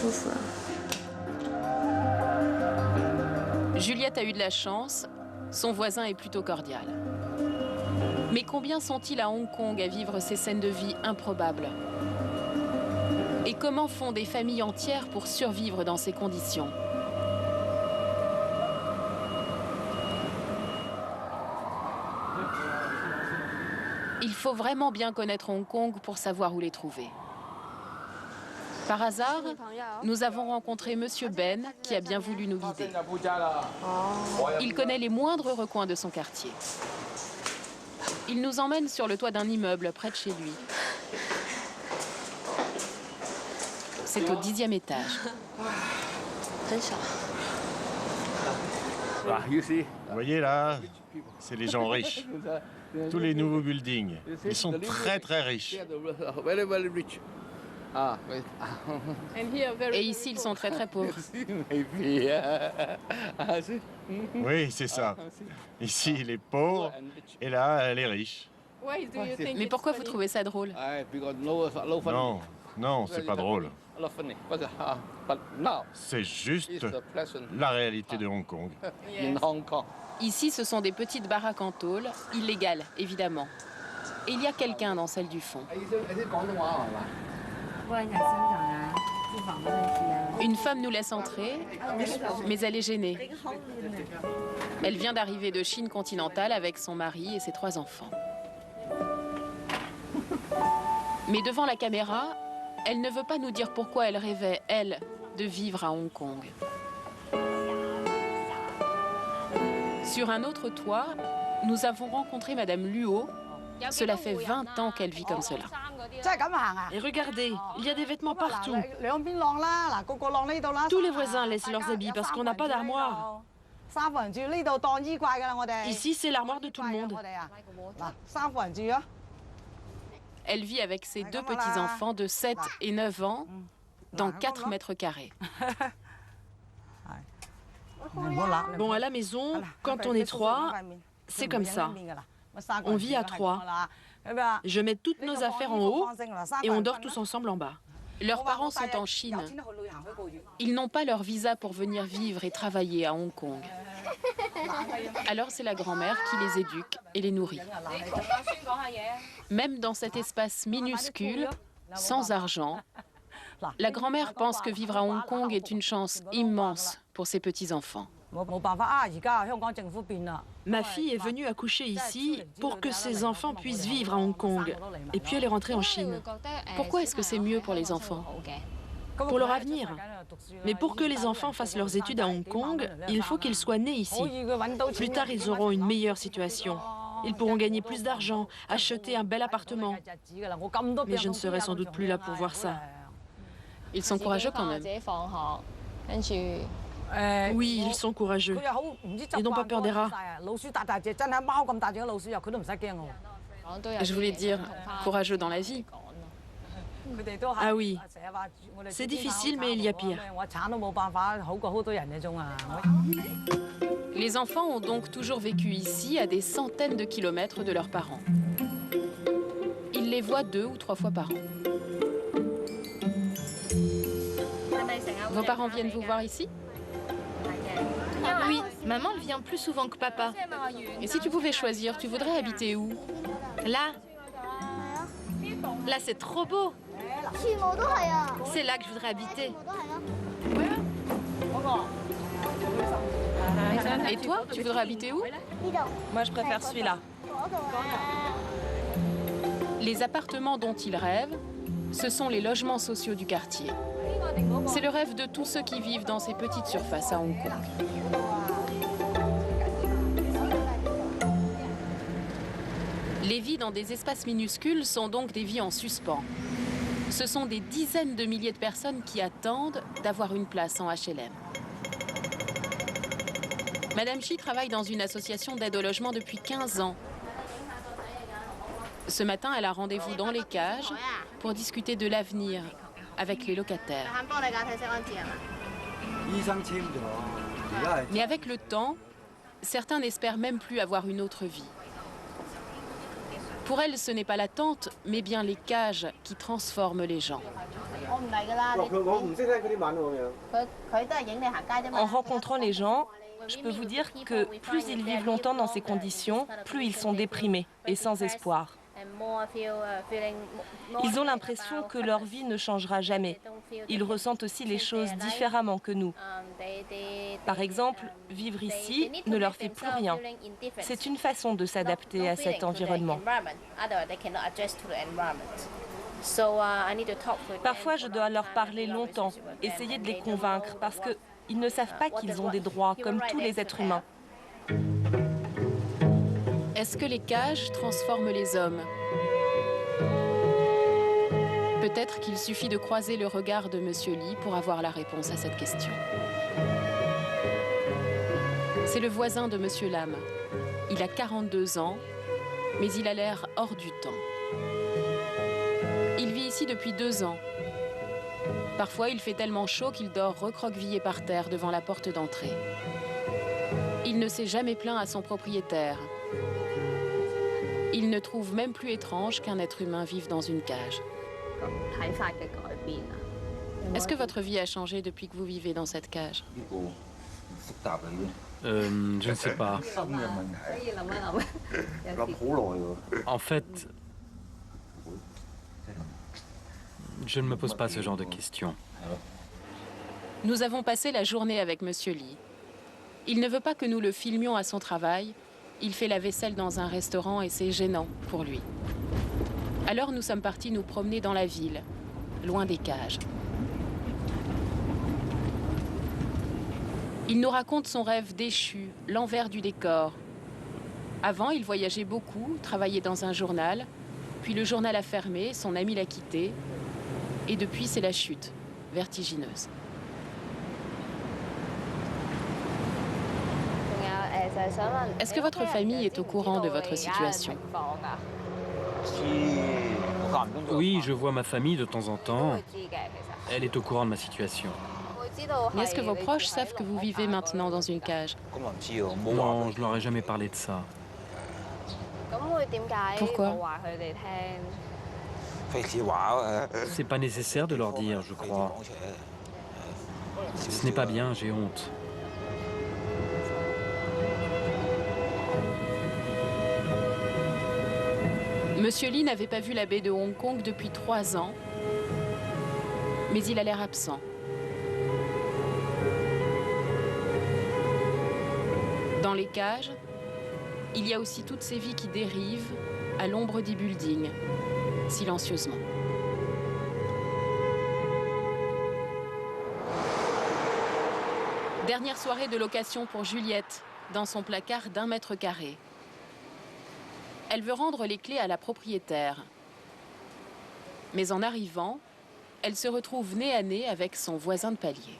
舒服了。 Juliette a eu de la chance, son voisin est plutôt cordial. Mais combien sont-ils à Hong Kong à vivre ces scènes de vie improbables? Et comment font des familles entières pour survivre dans ces conditions? Il faut vraiment bien connaître Hong Kong pour savoir où les trouver. Par hasard, nous avons rencontré Monsieur Ben qui a bien voulu nous guider. Il connaît les moindres recoins de son quartier. Il nous emmène sur le toit d'un immeuble près de chez lui. C'est au 10e étage. Vous voyez là, c'est les gens riches. Tous les nouveaux buildings, ils sont très très riches. Et ici, ils sont très très pauvres. Oui, c'est ça. Ici, les pauvres, et là, les riches. Mais pourquoi vous trouvez ça drôle? Non, non, c'est pas drôle. C'est juste la réalité de Hong Kong. Ici, ce sont des petites baraques en tôle, illégales, évidemment. Et il y a quelqu'un dans celle du fond. Une femme nous laisse entrer, mais elle est gênée. Elle vient d'arriver de Chine continentale avec son mari et ses 3 enfants. Mais devant la caméra, elle ne veut pas nous dire pourquoi elle rêvait, elle, de vivre à Hong Kong. Sur un autre toit, nous avons rencontré Madame Luo. Cela fait 20 ans qu'elle vit comme cela. Et regardez, il y a des vêtements partout. Tous les voisins laissent leurs habits parce qu'on n'a pas d'armoire. Ici, c'est l'armoire de tout le monde. Elle vit avec ses 2 petits-enfants de 7 et 9 ans dans 4 mètres carrés. Bon, à la maison, quand on est 3, c'est comme ça. On vit à 3. Je mets toutes nos affaires en haut et on dort tous ensemble en bas. Leurs parents sont en Chine. Ils n'ont pas leur visa pour venir vivre et travailler à Hong Kong. Alors c'est la grand-mère qui les éduque et les nourrit. Même dans cet espace minuscule, sans argent, la grand-mère pense que vivre à Hong Kong est une chance immense pour ses petits-enfants. Ma fille est venue accoucher ici pour que ses enfants puissent vivre à Hong Kong. Et puis elle est rentrée en Chine. Pourquoi est-ce que c'est mieux pour les enfants? Pour leur avenir. Mais pour que les enfants fassent leurs études à Hong Kong, il faut qu'ils soient nés ici. Plus tard, ils auront une meilleure situation. Ils pourront gagner plus d'argent, acheter un bel appartement. Mais je ne serai sans doute plus là pour voir ça. Ils sont courageux quand même. Oui, ils sont courageux. Ils n'ont pas peur des rats. Je voulais dire courageux dans la vie. Ah oui, c'est difficile, mais il y a pire. Les enfants ont donc toujours vécu ici, à des centaines de kilomètres de leurs parents. Ils les voient 2 ou 3 fois par an. Vos parents viennent vous voir ici? Oui, maman vient plus souvent que papa. Et si tu pouvais choisir, tu voudrais habiter où? Là. Là, c'est trop beau. C'est là que je voudrais habiter. Et toi, tu voudrais habiter où? Moi, je préfère celui-là. Les appartements dont ils rêvent, ce sont les logements sociaux du quartier. C'est le rêve de tous ceux qui vivent dans ces petites surfaces à Hong Kong. Les vies dans des espaces minuscules sont donc des vies en suspens. Ce sont des dizaines de milliers de personnes qui attendent d'avoir une place en HLM. Madame Chi travaille dans une association d'aide au logement depuis 15 ans. Ce matin, elle a rendez-vous dans les cages pour discuter de l'avenir avec les locataires. Mais avec le temps, certains n'espèrent même plus avoir une autre vie. Pour elles, ce n'est pas l'attente, mais bien les cages qui transforment les gens. En rencontrant les gens, je peux vous dire que plus ils vivent longtemps dans ces conditions, plus ils sont déprimés et sans espoir. Ils ont l'impression que leur vie ne changera jamais. Ils ressentent aussi les choses différemment que nous. Par exemple, vivre ici ne leur fait plus rien. C'est une façon de s'adapter à cet environnement. Parfois, je dois leur parler longtemps, essayer de les convaincre, parce qu'ils ne savent pas qu'ils ont des droits comme tous les êtres humains. Est-ce que les cages transforment les hommes? Peut-être qu'il suffit de croiser le regard de Monsieur Lee pour avoir la réponse à cette question. C'est le voisin de Monsieur Lam. Il a 42 ans, mais il a l'air hors du temps. Il vit ici depuis 2 ans. Parfois, il fait tellement chaud qu'il dort recroquevillé par terre devant la porte d'entrée. Il ne s'est jamais plaint à son propriétaire. Il ne trouve même plus étrange qu'un être humain vive dans une cage. Est-ce que votre vie a changé depuis que vous vivez dans cette cage? Je ne sais pas. En fait, je ne me pose pas ce genre de questions. Nous avons passé la journée avec Monsieur Lee. Il ne veut pas que nous le filmions à son travail. Il fait la vaisselle dans un restaurant et c'est gênant pour lui. Alors nous sommes partis nous promener dans la ville, loin des cages. Il nous raconte son rêve déchu, l'envers du décor. Avant, il voyageait beaucoup, travaillait dans un journal, puis le journal a fermé, son ami l'a quitté, et depuis c'est la chute, vertigineuse. Est-ce que votre famille est au courant de votre situation? Oui, je vois ma famille de temps en temps. Elle est au courant de ma situation. Mais est-ce que vos proches savent que vous vivez maintenant dans une cage? Non, je leur ai jamais parlé de ça. Pourquoi? C'est pas nécessaire de leur dire, je crois. Ce n'est pas bien, j'ai honte. Monsieur Lee n'avait pas vu la baie de Hong Kong depuis 3 ans, mais il a l'air absent. Dans les cages, il y a aussi toutes ces vies qui dérivent à l'ombre des buildings, silencieusement. Dernière soirée de location pour Juliette, dans son placard d'1 mètre carré. Elle veut rendre les clés à la propriétaire. Mais en arrivant, elle se retrouve nez à nez avec son voisin de palier.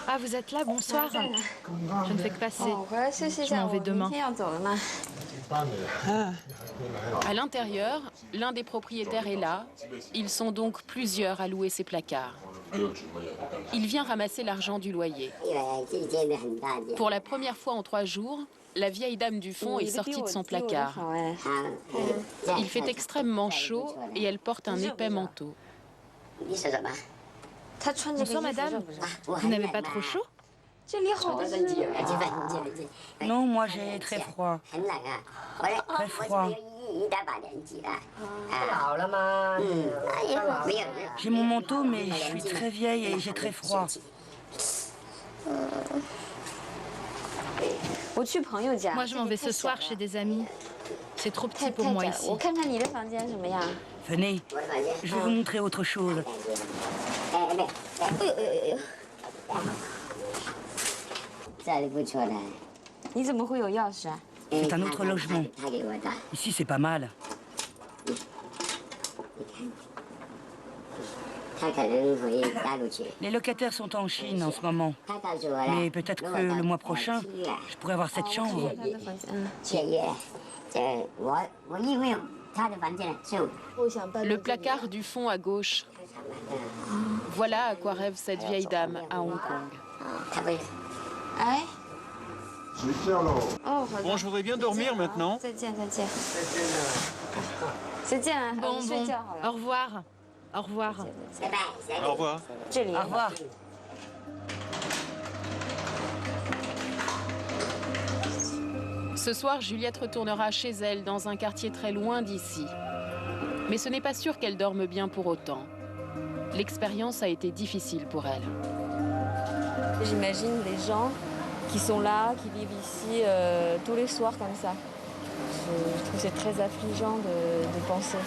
Ah, vous êtes là, bonsoir. Je ne fais que passer. Je m'en vais demain. À l'intérieur, l'un des propriétaires est là. Ils sont donc plusieurs à louer ces placards. Il vient ramasser l'argent du loyer. Pour la première fois en 3 jours, la vieille dame du fond est sortie de son placard. Il fait extrêmement chaud et elle porte un épais manteau. Bonsoir, madame. Vous n'avez pas trop chaud? Non, moi j'ai très froid. Très froid. J'ai mon manteau, mais je suis très vieille et j'ai très froid. Moi, je m'en vais ce soir chez des amis. C'est trop petit pour moi ici. Venez, je vais vous montrer autre chose. C'est un autre logement. Ici, c'est pas mal. Les locataires sont en Chine en ce moment. Mais peut-être que le mois prochain, je pourrais avoir cette chambre. Le placard du fond à gauche. Voilà à quoi rêve cette vieille dame à Hong Kong. Bon, je voudrais bien dormir maintenant. Bon, au revoir. Au revoir. Au revoir. Au revoir. Ce soir, Juliette retournera chez elle dans un quartier très loin d'ici. Mais ce n'est pas sûr qu'elle dorme bien pour autant. L'expérience a été difficile pour elle. J'imagine les gens qui sont là, qui vivent ici tous les soirs comme ça. Je trouve que c'est très affligeant de penser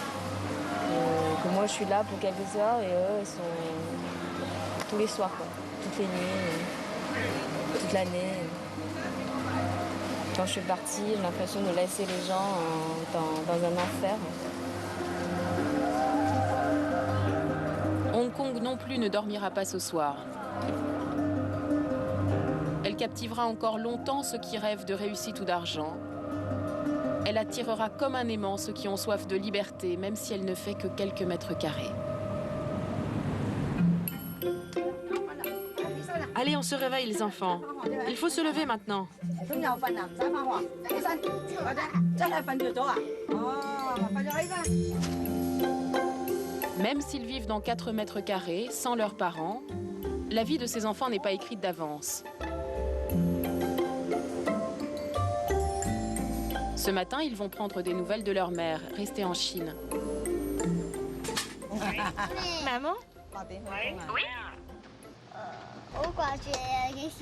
que moi je suis là pour quelques heures et eux ils sont tous les soirs, quoi. Toutes les nuits, toute l'année. Quand je suis partie, j'ai l'impression de laisser les gens dans un enfer. Hong Kong non plus ne dormira pas ce soir. Elle captivera encore longtemps ceux qui rêvent de réussite ou d'argent. Elle attirera comme un aimant ceux qui ont soif de liberté, même si elle ne fait que quelques mètres carrés. Allez, on se réveille les enfants. Il faut se lever maintenant. Même s'ils vivent dans 4 mètres carrés, sans leurs parents, la vie de ces enfants n'est pas écrite d'avance. Ce matin, ils vont prendre des nouvelles de leur mère, restée en Chine. Maman? Oui.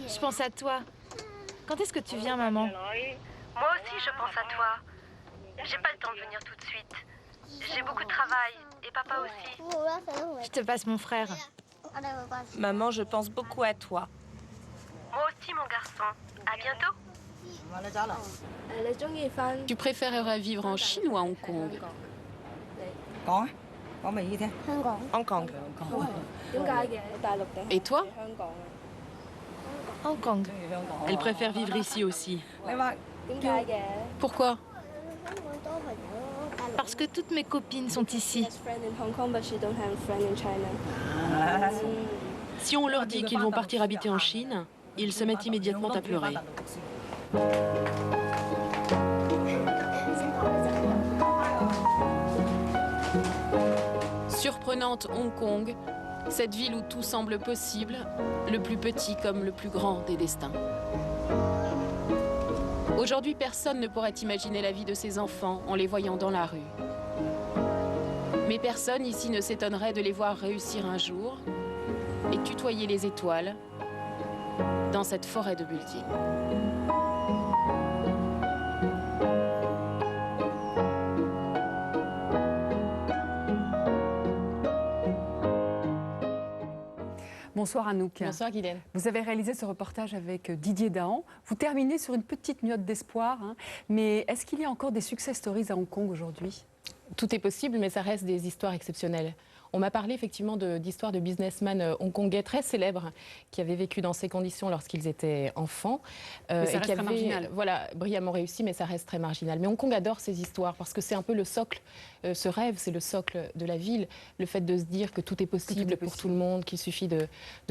Je pense à toi. Quand est-ce que tu viens, maman? Moi aussi, je pense à toi. J'ai pas le temps de venir tout de suite. J'ai beaucoup de travail, et papa aussi. Je te passe mon frère. Maman, je pense beaucoup à toi. Moi aussi, mon garçon. À bientôt. Tu préférerais vivre en Chine ou à Hong Kong? Hong Kong. Et toi? Hong Kong. Elle préfère vivre ici aussi. Pourquoi? Parce que toutes mes copines sont ici. Si on leur dit qu'ils vont partir habiter en Chine, ils se mettent immédiatement à pleurer. Surprenante Hong Kong, cette ville où tout semble possible, le plus petit comme le plus grand des destins. Aujourd'hui, personne ne pourrait imaginer la vie de ces enfants en les voyant dans la rue. Mais personne ici ne s'étonnerait de les voir réussir un jour et tutoyer les étoiles dans cette forêt de buildings. Bonsoir Anouk. Bonsoir Guylaine. Vous avez réalisé ce reportage avec Didier Dahan. Vous terminez sur une petite note d'espoir, hein. Mais est-ce qu'il y a encore des success stories à Hong Kong aujourd'hui? Tout est possible, mais ça reste des histoires exceptionnelles. On m'a parlé effectivement d'histoires de businessmen hongkongais très célèbres qui avaient vécu dans ces conditions lorsqu'ils étaient enfants. Mais ça reste très marginal. Voilà, brillamment réussi, mais ça reste très marginal. Mais Hong Kong adore ces histoires parce que c'est un peu le socle, ce rêve, c'est le socle de la ville. Le fait de se dire que tout est possible pour tout le monde, qu'il suffit de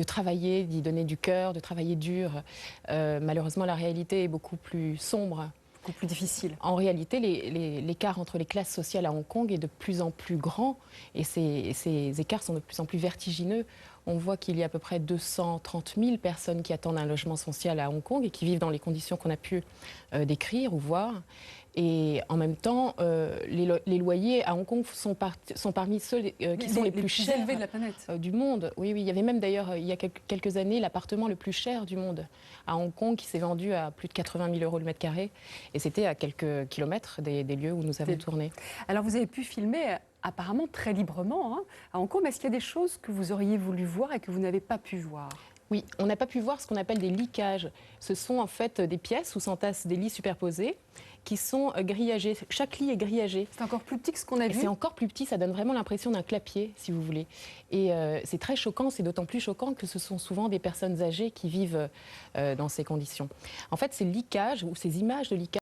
travailler, d'y donner du cœur, de travailler dur. Malheureusement, la réalité est beaucoup plus sombre. Beaucoup plus difficile. En réalité, l'écart entre les classes sociales à Hong Kong est de plus en plus grand et ces écarts sont de plus en plus vertigineux. On voit qu'il y a à peu près 230 000 personnes qui attendent un logement social à Hong Kong et qui vivent dans les conditions qu'on a pu décrire ou voir. Et en même temps, les loyers à Hong Kong sont parmi ceux qui sont les plus chers élevés de la planète. Du monde. Oui, oui, il y avait même d'ailleurs, il y a quelques années, l'appartement le plus cher du monde à Hong Kong qui s'est vendu à plus de 80 000 € le mètre carré. Et c'était à quelques kilomètres des lieux où nous avons tourné. Alors vous avez pu filmer apparemment très librement, hein, à Hong Kong. Mais est-ce qu'il y a des choses que vous auriez voulu voir et que vous n'avez pas pu voir? Oui, on n'a pas pu voir ce qu'on appelle des leakages. Ce sont en fait des pièces où s'entassent des lits superposés qui sont grillagés. Chaque lit est grillagé. C'est encore plus petit que ce qu'on a vu. C'est encore plus petit, ça donne vraiment l'impression d'un clapier, si vous voulez. Et c'est très choquant, c'est d'autant plus choquant que ce sont souvent des personnes âgées qui vivent dans ces conditions. En fait, ces leakages ou ces images de leakage